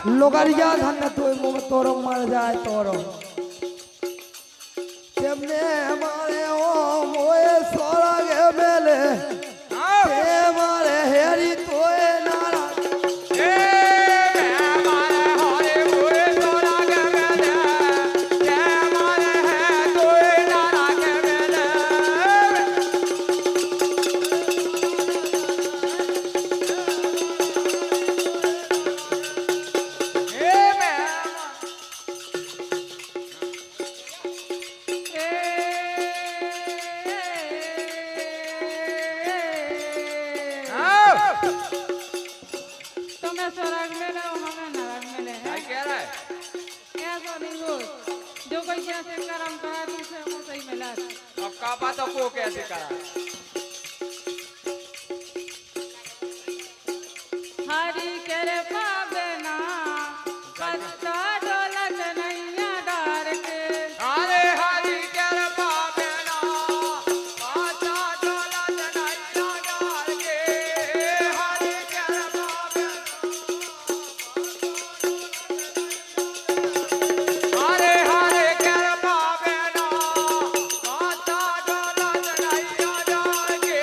लोगारिया धन तो तोरो मर जाए तोरो तेमने हमारे ओ मोए सोरा के मेले ते मारे हेरी तोए नारा तो को कैसे करा हरी करे पाबना कच्चा डोलत नैया डार के अरे हरी करे पाबना कच्चा डोलत नैया डार के हरी करे पाबना अरे हरी करे पाबना कच्चा डोलत नैया डार के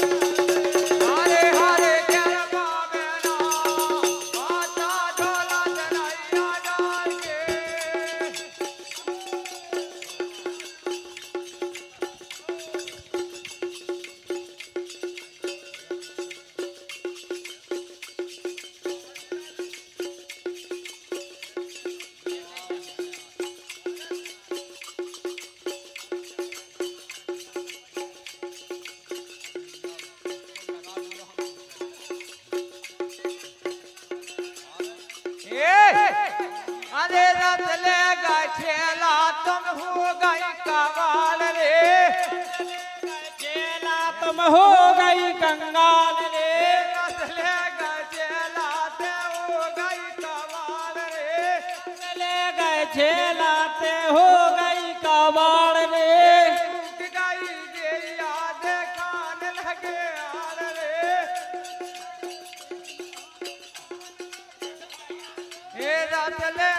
हरे हरे करे पाबना कच्चा डोलत नैया डार के अरे रत ले गए ठेला तुम हो गई कवाल रे चेला तुम हो गई कंगाल रे रत ले गए ठेला ते हो गई कवाल रे ले गए चेला ते हो गई कबाड़ रे टूट गई जे याद कान लगे आल रे ए रत ले